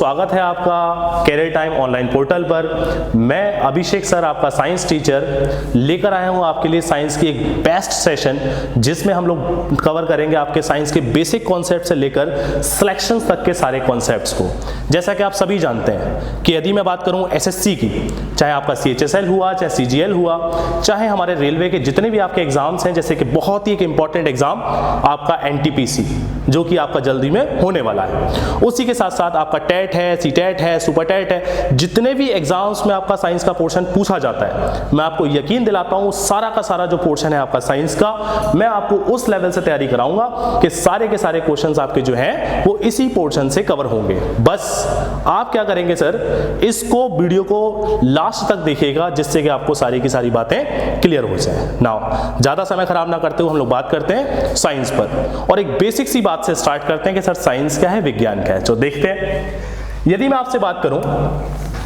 स्वागत है आपका कैरियर टाइम ऑनलाइन पोर्टल पर। मैं अभिषेक सर आपका साइंस टीचर लेकर आया हूं आपके लिए साइंस की एक बेस्ट सेशन, जिसमें हम लोग कवर करेंगे आपके साइंस के बेसिक कॉन्सेप्ट से लेकर सिलेक्शंस तक के सारे कॉन्सेप्ट्स को। जैसा कि आप सभी जानते हैं कि यदि मैं बात करूं एसएससी की, चाहे आपका सीएचएसएल हुआ, चाहे सीजीएल हुआ, चाहे हमारे रेलवे के जितने भी आपके एग्जाम्स हैं, जैसे कि बहुत ही एक इंपॉर्टेंट एग्जाम आपका एनटीपीसी जो कि आपका जल्दी में होने वाला है, उसी के साथ साथ आपका टेट है, सीटेट है, सुपर टेट है, जितने भी एग्जाम्स में आपका साइंस का पोर्शन पूछा जाता है, मैं आपको यकीन दिलाता हूं सारा का सारा जो पोर्शन है आपका साइंस का, मैं आपको उस लेवल से तैयारी कराऊंगा कि सारे के सारे क्वेश्चंस आपके जो हैं वो इसी पोर्शन से कवर होंगे। बस आप क्या करेंगे सर, इसको वीडियो को लास्ट तक देखिएगा, जिससे कि आपको सारी की सारी बातें क्लियर हो जाए। नाउ ज्यादा समय खराब ना करते हुए हम लोग बात करते हैं साइंस पर, और एक बेसिक सी बात से स्टार्ट करते हैं कि सर साइंस क्या है, विज्ञान क्या है। तो देखते हैं, यदि मैं आपसे बात करूं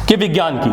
कि विज्ञान की,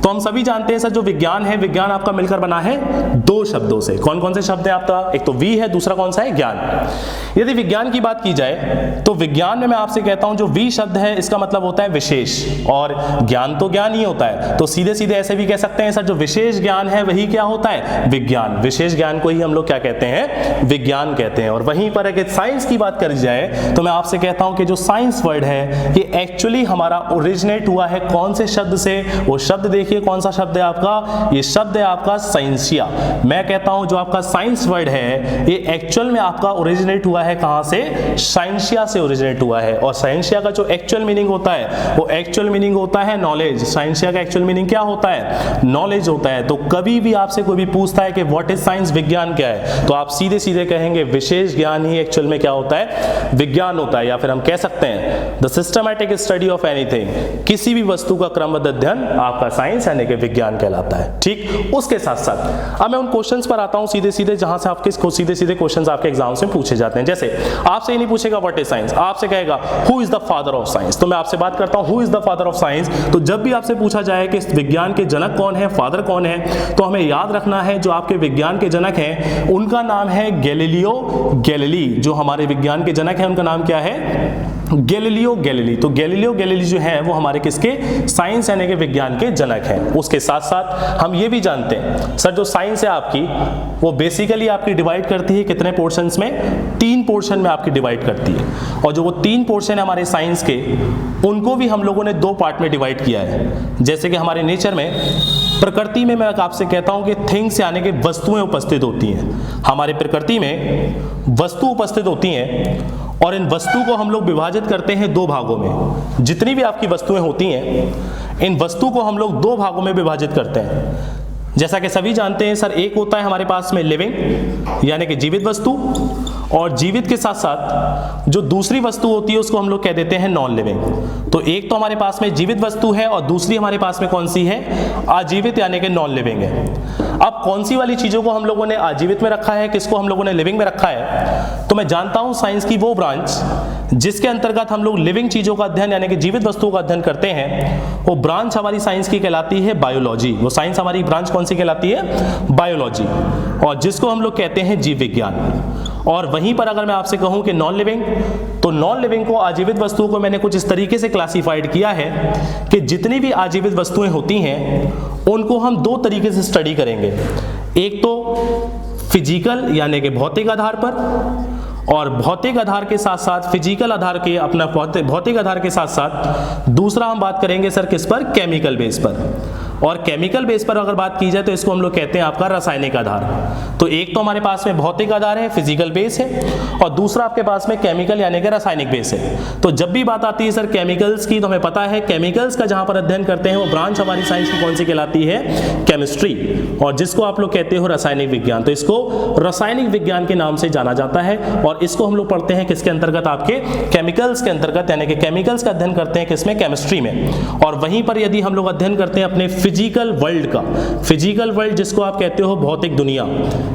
तो हम सभी जानते हैं सर जो विज्ञान है, विज्ञान आपका मिलकर बना है दो शब्दों से। कौन कौन से शब्द हैं आपका? एक तो वी है, दूसरा कौन सा है? ज्ञान। यदि विज्ञान की बात की जाए तो विज्ञान में मैं आपसे कहता हूं जो वी शब्द है इसका मतलब होता है विशेष, और ज्ञान तो ज्ञान ही होता है, तो सीधे सीधे ऐसे भी कह सकते हैं सर जो विशेष ज्ञान है वही क्या होता है? विज्ञान। विशेष ज्ञान को ही हम लोग क्या कहते हैं? विज्ञान कहते हैं। और वहीं पर अगर साइंस की बात करी जाए तो मैं आपसे कहता हूं कि जो साइंस वर्ड है ये एक्चुअली हमारा ओरिजिनेट हुआ है कौन से शब्द से? वो शब्द देखिए कौन सा शब्द है आपका, ये शब्द है आपका साइंसिया। मैं कहता हूं जो आपका साइंस वर्ड है ये एक्चुअल में आपका ओरिजिनेट हुआ है कहां से? साइंसिया से ओरिजिनेट हुआ है। और साइंसिया का जो एक्चुअल मीनिंग होता है वो एक्चुअल मीनिंग होता है नॉलेज। साइंसिया का एक्चुअल मीनिंग क्या होता है? नॉलेज होता है। तो कभी भी आपसे कोई भी पूछता है कि व्हाट इज साइंस, विज्ञान क्या है, तो आप सीधे सीधे कहेंगे विशेष ज्ञान ही एक्चुअल में क्या होता है? विज्ञान होता है। या फिर हम कह सकते हैं the systematic study of anything, किसी भी वस्तु का क्रमबद्ध अध्ययन आपका साइंस यानी कि विज्ञान कहलाता है। ठीक, उसके साथ साथ अब मैं उन क्वेश्चंस पर आता हूं सीधे सीधे, जहां से आपके सीधे सीधे क्वेश्चंस आपके एग्जाम्स में पूछे जाते हैं। जैसे आपसे ये नहीं पूछेगा व्हाट इज साइंस, आपसे कहेगा who is the father of science. तो मैं आपसे बात करता हूं who is the father of science, तो जब भी आपसे पूछा जाए कि विज्ञान के जनक कौन है, फादर कौन है, तो हमें याद रखना है जो आपके विज्ञान के जनक हैं उनका नाम है गैलीलियो गैलीली। जो हमारे विज्ञान के जनक हैं उनका नाम क्या है? Galileo Galilei. तो गैलीलियो गैलीली जो है वो हमारे किसके? साइंस यानी कि विज्ञान के जनक हैं। उसके साथ साथ हम ये भी जानते हैं सर जो साइंस है आपकी वो बेसिकली आपकी डिवाइड करती है कितने पोर्शंस में? 3 पोर्शन में आपकी डिवाइड करती है। और जो वो 3 पोर्शन है हमारे साइंस के, उनको भी हम लोगों ने 2 पार्ट में डिवाइड किया है। जैसे कि हमारे नेचर में, प्रकृति में मैं आपसे कहता हूं कि थिंग्स यानी कि वस्तुएं उपस्थित होती हैं। हमारे प्रकृति में वस्तु उपस्थित होती हैं और इन वस्तु को हम लोग विभाजित करते हैं 2 भागों में। जितनी भी आपकी वस्तुएं होती हैं इन वस्तु को हम लोग 2 भागों में विभाजित करते हैं। जैसा कि सभी जानते हैं सर, एक होता है हमारे पास में लिविंग यानी कि जीवित वस्तु, और जीवित के साथ साथ जो दूसरी वस्तु होती है उसको हम लोग कह देते हैं नॉन लिविंग। तो एक तो हमारे पास में जीवित वस्तु है और दूसरी हमारे पास में कौन सी है? अजीवित यानी कि नॉन लिविंग है। अब कौन सी वाली चीजों को हम लोगों ने अजीवित में रखा है, किसको हम लोगों ने लिविंग में रखा है? तो मैं जानता हूं साइंस की वो ब्रांच जिसके अंतर्गत हम लोग लिविंग चीजों का अध्ययन यानी कि जीवित वस्तुओं का अध्ययन करते हैं, वो ब्रांच हमारी साइंस की कहलाती है बायोलॉजी। वो साइंस हमारी ब्रांच कौन सी कहलाती है? बायोलॉजी, और जिसको हम लोग कहते हैं जीव विज्ञान। और वहीं पर अगर मैं आपसे कहूं कि नॉन लिविंग, तो नॉन लिविंग को, अजीवित वस्तुओं को मैंने कुछ इस तरीके से क्लासिफाइड किया है कि जितनी भी अजीवित वस्तुएं होती हैं उनको हम 2 तरीके से स्टडी करेंगे। एक तो फिजिकल यानी कि भौतिक आधार पर, और भौतिक आधार के साथ साथ फिजिकल आधार के, अपना भौतिक आधार के साथ साथ दूसरा हम बात करेंगे सर किस पर? केमिकल बेस पर। और केमिकल बेस पर अगर बात की जाए तो इसको हम लोग कहते हैं आपका रासायनिक आधार। तो एक तो हमारे पास में भौतिक आधार है, फिजिकल बेस है, और दूसरा आपके पास में केमिकल यानी कि रासायनिक बेस है। तो जब भी बात आती है सर केमिकल्स की, तो हमें पता है केमिकल्स का जहां पर अध्ययन करते हैं वो ब्रांच हमारी साइंस की कौन सी कहलाती है? केमिस्ट्री, और जिसको आप लोग कहते हो रासायनिक विज्ञान। तो इसको रासायनिक विज्ञान के नाम से जाना जाता है, और इसको हम लोग पढ़ते हैं किसके अंतर्गत? आपके केमिकल्स के अंतर्गत, यानी कि केमिकल्स का अध्ययन करते हैं किसमें? केमिस्ट्री में। और वहीं पर यदि हम लोग अध्ययन करते हैं अपने फिजिकल वर्ल्ड का, फिजिकल वर्ल्ड जिसको आप कहते हो भौतिक दुनिया,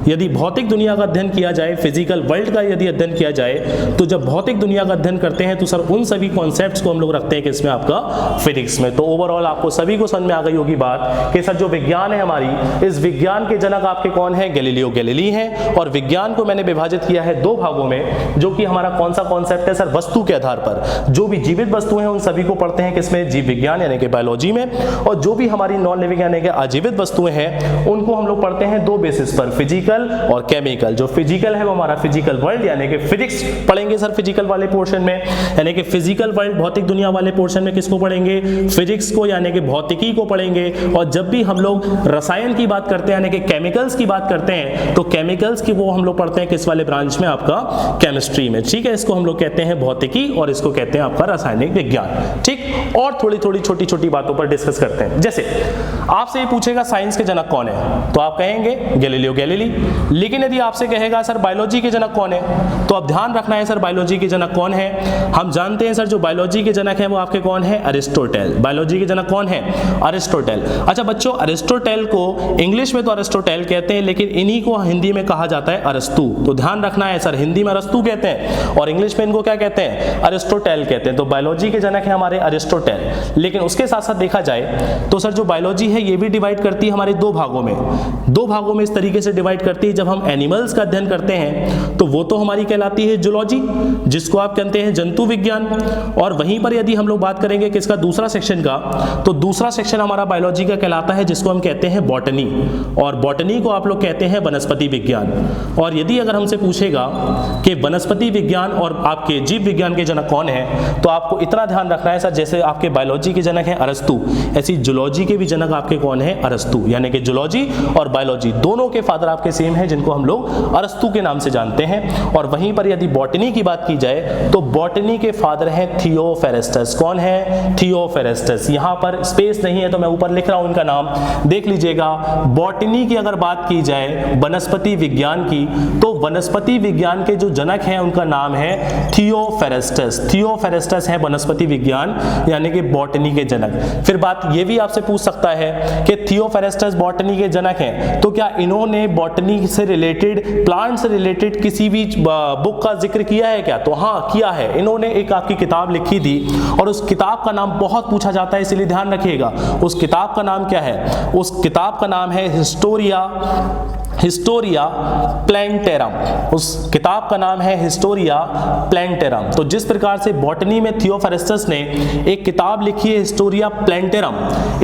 यदि भौतिक दुनिया का अध्ययन किया जाए, फिजिकल वर्ल्ड का यदि अध्ययन किया जाए, तो जब भौतिक दुनिया का अध्ययन करते हैं तो सर उन सभी कॉन्सेप्ट्स को हम लोग रखते हैं कि इसमें आपका फिजिक्स में। तो ओवरऑल आपको सभी को समझ में आ गई होगी बात कि सर जो विज्ञान है हमारी, इस विज्ञान के जनक आपके कौन है, गैलीलियो गैलीली हैं। और विज्ञान को मैंने विभाजित किया है दो भागों में, जो कि हमारा कौन सा कॉन्सेप्ट है सर, वस्तु के आधार पर। जो भी जीवित वस्तु हैं उन सभी को पढ़ते हैं किसमें, जीव विज्ञान यानी कि बायोलॉजी में, और जो भी हमारी नॉन लिविंग यानी कि अजीवित वस्तुएं हैं उनको हम लोग पढ़ते हैं दो बेसिस पर, फिजिकल और केमिकल। जो फिजिकल है वो हमारा फिजिकल वर्ल्ड यानी कि फिजिक्स पढ़ेंगे सर फिजिकल वाले पोर्शन में, यानी कि फिजिकल वर्ल्ड भौतिक दुनिया वाले पोर्शन में किसको पढ़ेंगे, फिजिक्स को यानी कि भौतिकी को पढ़ेंगे। और जब भी हम लोग रसायन की बात करते हैं यानी कि केमिकल्स की बात करते हैं, तो केमिकल्स की वो हम लोग पढ़ते हैं किस वाले ब्रांच में, आपका केमिस्ट्री में। ठीक है, इसको हम लोग कहते हैं भौतिकी और इसको कहते हैं आपका रासायनिक विज्ञान। ठीक, और थोड़ी थोड़ी छोटी छोटी बातों पर डिस्कस करते हैं। जैसे आपसे ये पूछेगा साइंस के जनक कौन है, तो आप कहेंगे गैलीलियो गैलीली। लेकिन यदि आपसे कहेगा सर बायोलॉजी के जनक कौन है, तो आप ध्यान रखना है सर बायोलॉजी के जनक कौन है। हम जानते हैं सर जो बायोलॉजी के जनक है वो आपके कौन है, अरिस्टोटेल। बायोलॉजी के जनक कौन है, अरिस्टोटेल। अच्छा बच्चों, अरिस्टोटेल को इंग्लिश में तो अरिस्टोटेल कहते हैं, लेकिन इन्हीं को हिंदी में कहा जाता है अरस्तु। तो ध्यान रखना है सर, हिंदी में अरस्तु कहते हैं और इंग्लिश में इनको क्या कहते हैं, अरिस्टोटेल कहते हैं। तो बायोलॉजी के जनक है हमारे अरिस्टोटेल। लेकिन उसके साथ साथ देखा जाए तो सर जो बायोलॉजी है ये भी डिवाइड करती है हमारे दो भागों में। दो भागों में इस तरीके से डिवाइड करती है, जब हम एनिमल्स का अध्ययन करते हैं तो वो तो हमारी कहलाती है जूलॉजी, जिसको आप कहते हैं जंतु विज्ञान। और वहीं पर यदि हम लोग बात करेंगे किसका, दूसरा सेक्शन का, तो दूसरा सेक्शन हमारा बायोलॉजी का कहलाता है जिसको हम कहते हैं बॉटनी, और बॉटनी को आप लोग कहते हैं वनस्पति विज्ञान। और यदि अगर हमसे पूछेगा कि वनस्पति विज्ञान और आपके जीव विज्ञान के जनक कौन है, तो आपको इतना ध्यान रखना है सर, जैसे आपके बायोलॉजी के जनक हैं अरस्तु, ऐसी जूलॉजी के भी जनक आपके कौन है, अरस्तु। यानी कि जूलॉजी और बायोलॉजी दोनों के फादर आपके सेम हैं, जिनको हम लोग अरस्तु के नाम से जानते हैं। और वहीं पर यदि बॉटनी की बात की जाए तो बॉटनी के फादर हैं थियोफेरेस्टस। कौन है, थियोफेरेस्टस। यहाँ पर स्पेस नहीं है तो मैं ऊपर लिख रहा हूं उनका नाम, देख लीजिएगा। बॉटनी की अगर बात की जाए वनस्पति विज्ञान की, तो वनस्पति विज्ञान के जो जनक हैं उनका नाम है थियोफेरेस्टस। थियोफेरेस्टस है वनस्पति विज्ञान यानी कि बॉटनी के जनक। फिर बात ये भी आपसे पूछ सकता है कि थियोफेरेस्टस बॉटनी के जनक हैं, तो क्या इन्होंने बॉटनी से रिलेटेड, प्लांट से रिलेटेड किसी भी बुक का जिक्र किया है क्या? तो हाँ किया है। इन्होंने एक आपकी किताब लिखी थी और उस किताब का नाम बहुत पूछा जाता है, इसलिए ध्यान रखिएगा। उस किताब का नाम क्या है? उस किताब का नाम है हिस्टोरिया प्लैंटेरम। उस किताब का नाम है हिस्टोरिया प्लैंटेरम। तो जिस प्रकार से बॉटनी में थियोफेरेस्टस ने एक किताब लिखी है हिस्टोरिया प्लैंटेरम,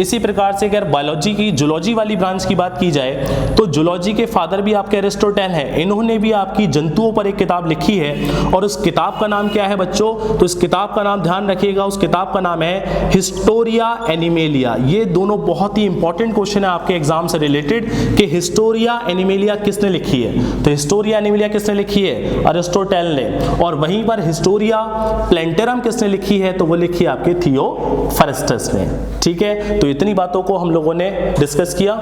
इसी प्रकार से अगर बायोलॉजी की जूलॉजी वाली ब्रांच की बात की जाए तो जूलॉजी के फादर भी आपके अरिस्टोटेल हैं। इन्होंने भी आपकी जंतुओं पर एक किताब लिखी है और उस किताब का नाम क्या है बच्चों? तो इस किताब का नाम ध्यान रखिएगा, उस किताब का नाम है हिस्टोरिया एनिमेलिया। ये दोनों बहुत ही इंपॉर्टेंट क्वेश्चन है आपके एग्जाम से रिलेटेड कि हिस्टोरिया एनिमेलिया किसने लिखी है। तो हिस्टोरिया एनिमेलिया किसने लिखी है? अरिस्टोटेल ने। और वहीं पर हिस्टोरिया प्लैंटेरम किसने लिखी है? तो वो लिखी है आपके थियोफेरेस्टस ने। ठीक है, तो इतनी बातों को हम लोगों ने डिस्कस किया।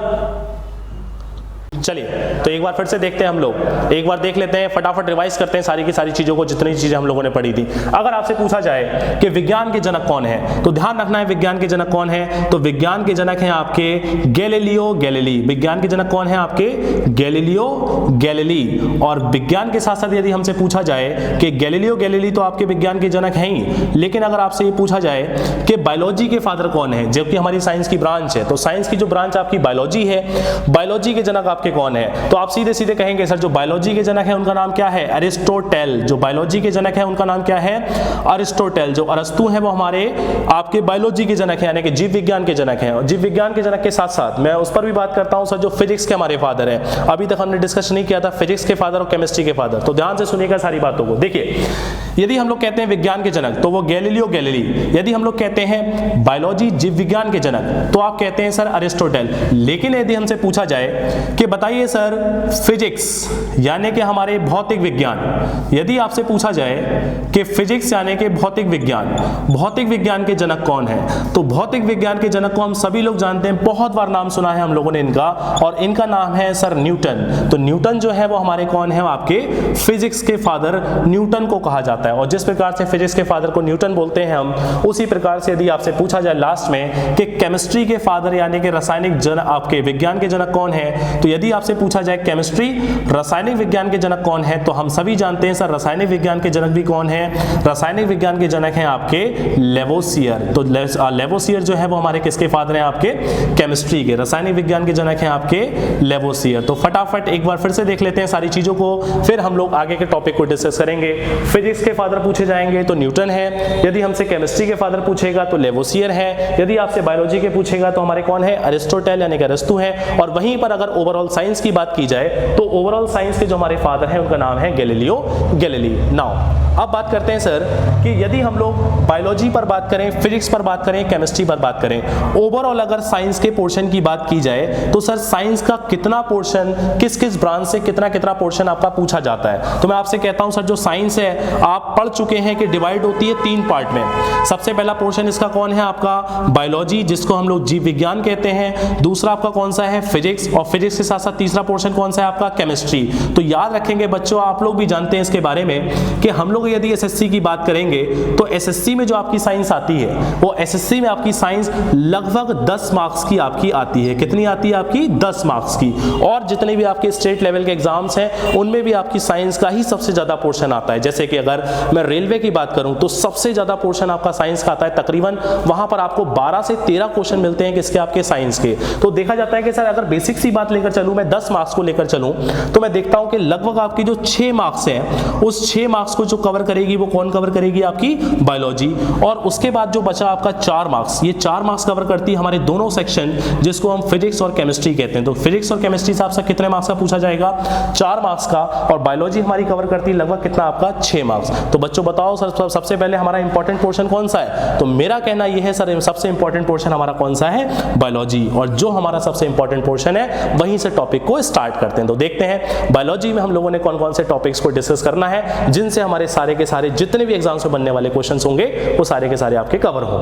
चलिए तो एक बार फिर से देखते हैं, हम लोग एक बार देख लेते हैं, फटाफट रिवाइज करते हैं सारी की सारी चीजों को, जितनी चीजें हम लोगों ने पढ़ी थी। अगर आपसे पूछा जाए कि विज्ञान के जनक कौन है, तो ध्यान रखना है विज्ञान के जनक कौन है। तो विज्ञान के जनक हैं आपके गैलीलियो गैलीली। विज्ञान के जनक कौन है आपके? Galileo Galilei. और विज्ञान के साथ साथ यदि हमसे पूछा जाए कि गैलीलियो गैलीली तो आपके विज्ञान के जनक हैं ही, लेकिन अगर आपसे ये पूछा जाए कि बायोलॉजी के फादर कौन है, जबकि हमारी साइंस की ब्रांच है, तो साइंस की जो ब्रांच आपकी बायोलॉजी है, बायोलॉजी के जनक आपके कौन है? तो आप सीधे सीधे कहेंगे सर जो बायोलॉजी के जनक है उनका नाम क्या है? अरिस्टोटेल। जो बायोलॉजी के जनक है उनका नाम क्या है? अरिस्टोटेल। जो अरस्तु है वो हमारे आपके बायोलॉजी के जनक है यानी कि जीव विज्ञान के जनक हैं। और जीव विज्ञान के जनक के साथ साथ मैं उस पर भी बात करता हूं सर जो फिजिक्स के हमारे फादर हैं। अभी तक हमने डिस्कस नहीं किया था फिजिक्स के फादर और केमिस्ट्री के फादर, तो ध्यान से सुनिएगा सारी बातों को। देखिए, यदि हम लोग कहते हैं विज्ञान के जनक तो वो गैलीलियो गैलीली। यदि हम लोग कहते हैं बायोलॉजी जीव विज्ञान के जनक तो आप कहते हैं सर अरिस्टोटेल। लेकिन यदि हमसे पूछा जाए कि बताइए सर फिजिक्स यानी कि हमारे भौतिक विज्ञान, यदि आपसे पूछा जाए कि फिजिक्स यानी कि भौतिक विज्ञान के जनक कौन है, तो भौतिक विज्ञान के जनक को हम सभी लोग जानते हैं, बहुत बार नाम सुना है हम लोगों ने इनका, और इनका नाम है सर न्यूटन। तो न्यूटन जो है वो हमारे कौन है, आपके फिजिक्स के फादर न्यूटन को कहा जाता है। और जिस प्रकार से फिजिक्स के फादर को न्यूटन बोलते हैं हम, उसी प्रकार से यदि आपसे पूछा जाए लास्ट में कि केमिस्ट्री के फादर यानी कि रासायनिक जनक, आपके विज्ञान के जनक कौन है, तो यदि आपसे पूछा जाए केमिस्ट्री रासायनिक विज्ञान के जनक कौन है, तो हम सभी जानते हैं सर रासायनिक विज्ञान के जनक भी कौन है, रासायनिक विज्ञान के जनक हैं आपके लेवोसियर। तो लेवोसियर जो है वो हमारे किसके फादर हैं, आपके केमिस्ट्री के, रासायनिक विज्ञान के जनक हैं आपके लेवोसियर। तो फटाफट एक बार फिर से देख लेते हैं सारी चीजों को, फिर हम लोग आगे के टॉपिक को डिस्कस करेंगे। फिजिक्स के फादर पूछे जाएंगे तो न्यूटन है, यदि हमसे केमिस्ट्री के फादर पूछेगा तो लेवोसियर है, यदि आपसे बायोलॉजी के पूछेगा तो हमारे कौन है, अरिस्टोटल यानी कि अरस्तु है। और वहीं पर अगर ओवरऑल साइंस की बात की जाए तो ओवरऑल साइंस के जो हमारे फादर हैं उनका नाम है गैलीलियो गैलीली। नाउ अब बात करते हैं सर कि यदि हम लोग बायोलॉजी पर बात करें, फिजिक्स पर बात करें, केमिस्ट्री पर बात करें, ओवरऑल अगर साइंस के पोर्शन की बात की जाए तो सर साइंस का कितना पोर्शन किस किस ब्रांच से कितना कितना पोर्शन आपका पूछा जाता है। तो मैं आपसे कहता हूं सर जो साइंस है आप पढ़ चुके हैं कि डिवाइड होती है 3 पार्ट में। सबसे पहला पोर्शन इसका कौन है, आपका बायोलॉजी जिसको हम लोग जीव विज्ञान कहते हैं, दूसरा आपका कौन सा है फिजिक्स, और फिजिक्स के साथ साथ तीसरा पोर्शन कौन सा है आपका केमिस्ट्री। तो याद रखेंगे बच्चों, आप लोग भी जानते हैं इसके बारे में कि हम लोग यदि एसएससी की बात करेंगे तो एसएससी में जो आपकी साइंस आती है वो एसएससी में आपकी साइंस लगभग 10 मार्क्स की आपकी आती है। कितनी आती है आपकी, 10 मार्क्स की। और जितने भी आपके स्टेट लेवल के एग्जाम्स हैं उनमें भी आपकी साइंस का ही सबसे ज्यादा पोर्शन आता है। जैसे कि अगर मैं रेलवे की बात करूं तो सबसे ज्यादा पोर्शन आपका साइंस का आता है, तकरीबन वहां पर आपको 12 से 13 क्वेश्चन मिलते हैं किसके, आपके साइंस के। तो देखा जाता है कि सर अगर बेसिक सी बात लेकर चलूं, मैं 10 मार्क्स को लेकर चलूं तो मैं देखता हूं कि लगभग आपकी जो 6 मार्क्स हैं उस 6 मार्क्स को जो कवर करेगी वो कौन कवर करेगी, आपकी बायोलॉजी। और उसके बाद जो बचा आपका 4 मार्क्स, ये 4 मार्क्स कवर करती है हमारे दोनों सेक्शन जिसको हम फिजिक्स और केमिस्ट्री कहते हैं। तो फिजिक्स और केमिस्ट्री से आपसे कितने मार्क्स का पूछा जाएगा, 4 मार्क्स का, और बायोलॉजी हमारी कवर करती है लगभग कितना आपका 6 मार्क्स। तो बच्चों बताओ सर सबसे पहले हमारा इंपॉर्टेंट पोर्शन कौन सा है, तो मेरा कहना यह है सर सबसे इंपॉर्टेंट पोर्शन हमारा कौन सा है, बायोलॉजी। और जो हमारा सबसे इंपॉर्टेंट पोर्शन है वहीं से टॉपिक को स्टार्ट करते हैं। तो देखते हैं बायोलॉजी में हम लोगों ने कौन कौन से टॉपिक्स को डिस्कस करना है जिनसे हमारे सारे के सारे जितने भी एग्जाम्स में बनने वाले क्वेश्चंस होंगे वो सारे के सारे आपके कवर होंगे।